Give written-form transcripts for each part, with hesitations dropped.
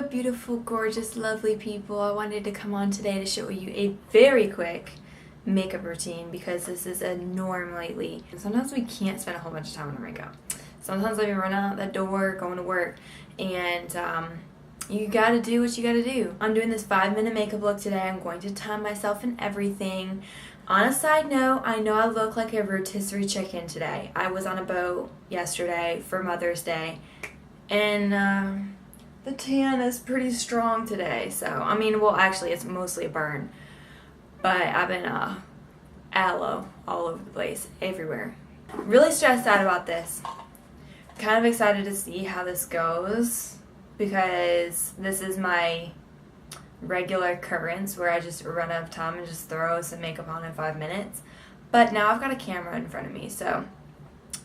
Hello beautiful, gorgeous, lovely people. I wanted to come on today to show you a very quick makeup routine because this is a norm lately. Sometimes we can't spend a whole bunch of time on our makeup. Sometimes we run out the door going to work and you gotta do what you gotta do. I'm doing this 5-minute makeup look today. I'm going to time myself and everything. On a side note, I know I look like a rotisserie chicken today. I was on a boat yesterday for Mother's Day and the tan is pretty strong today, so, I mean, well, actually, it's mostly a burn, but I've been, aloe all over the place, everywhere. Really stressed out about this. Kind of excited to see how this goes, because this is my regular occurrence where I just run out of time and just throw some makeup on in 5 minutes, but now I've got a camera in front of me, so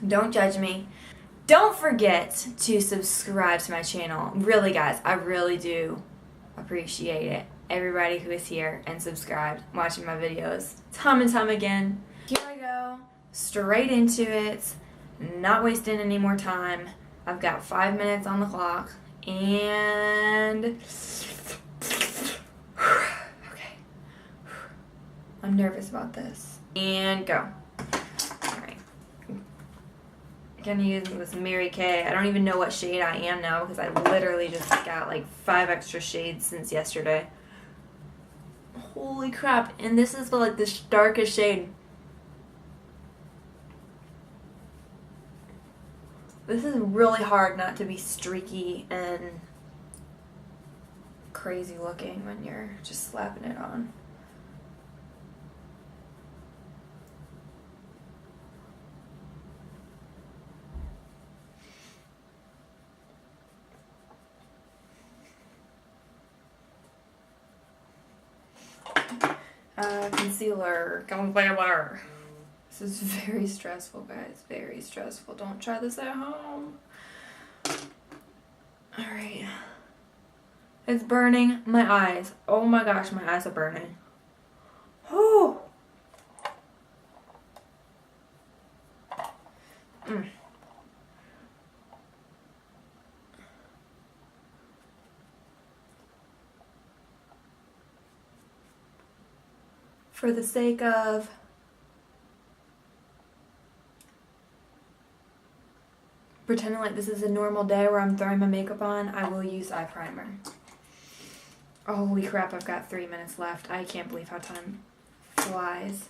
don't judge me. Don't forget to subscribe to my channel. Really, guys, I really do appreciate it. Everybody who is here and subscribed, watching my videos time and time again. Here I go, straight into it, not wasting any more time. I've got 5 minutes on the clock, and okay, I'm nervous about this. And go. Gonna use this Mary Kay. I don't even know what shade I am now because I literally just got like 5 extra shades since yesterday. Holy crap. And this is like the darkest shade. This is really hard not to be streaky and crazy looking when you're just slapping it on. Concealer, concealer. This is very stressful, guys. Very stressful. Don't try this at home. Alright. It's burning my eyes. Oh my gosh, my eyes are burning. Whew. For the sake of pretending like this is a normal day where I'm throwing my makeup on, I will use eye primer. Holy crap, I've got 3 minutes left. I can't believe how time flies.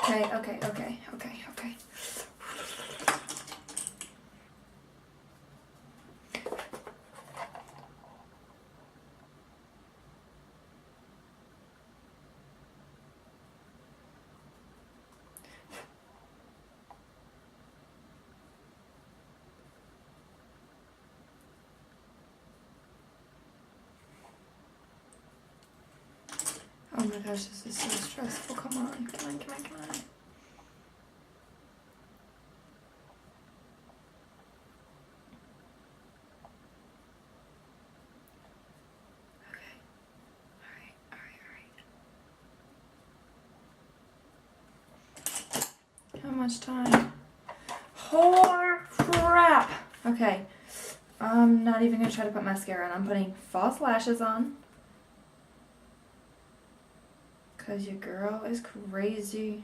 Okay. Oh my gosh, this is so stressful. Come on. Okay. Alright. How much time? Holy crap! Okay. I'm not even gonna try to put mascara on. I'm putting false lashes on. Cause your girl is crazy.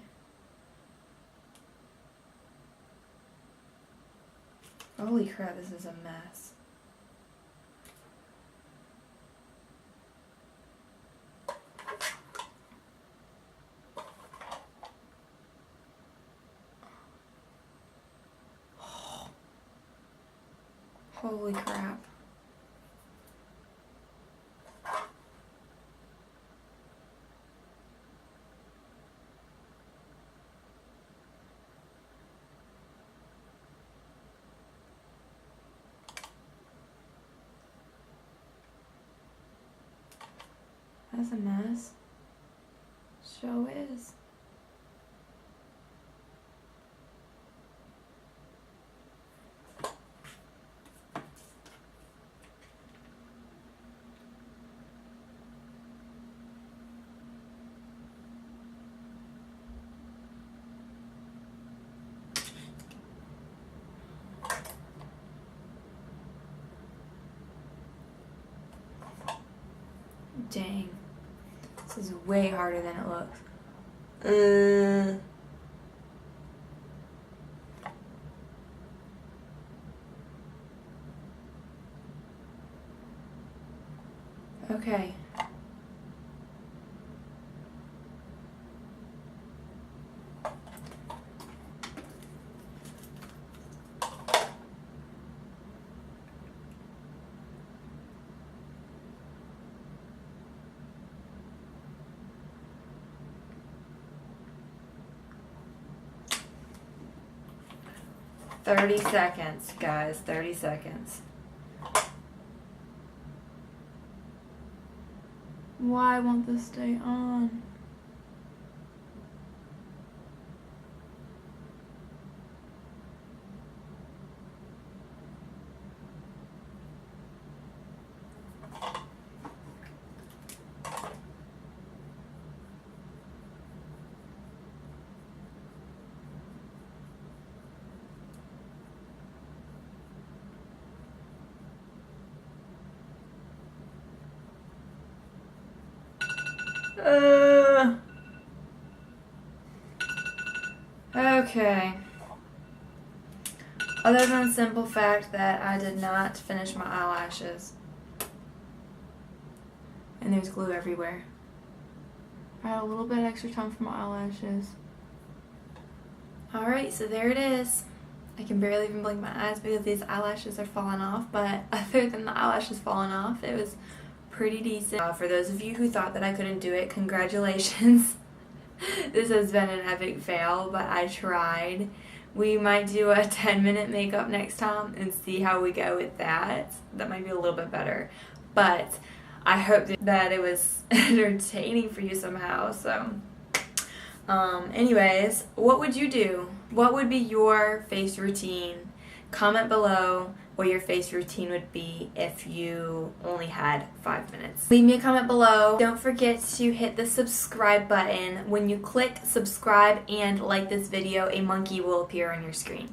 Holy crap, this is a mess. Holy crap. That's a mess. Sure is. Dang. This is way harder than it looks. Okay. "30 seconds, guys. 30 seconds. Why won't this stay on? Okay. Other than the simple fact that I did not finish my eyelashes. And there's glue everywhere. I had a little bit extra time for my eyelashes. Alright, so there it is. I can barely even blink my eyes because these eyelashes are falling off, but other than the eyelashes falling off, it was pretty decent. For those of you who thought that I couldn't do it, congratulations. This has been an epic fail, but I tried. We might do a 10-minute makeup next time and see how we go with that. That might be a little bit better. But I hope that it was entertaining for you somehow. So, anyways, what would you do? What would be your face routine? Comment below what your face routine would be if you only had 5 minutes. Leave me a comment below. Don't forget to hit the subscribe button. When you click subscribe and like this video, a monkey will appear on your screen.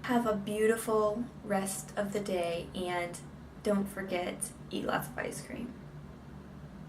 Have a beautiful rest of the day, and don't forget, eat lots of ice cream.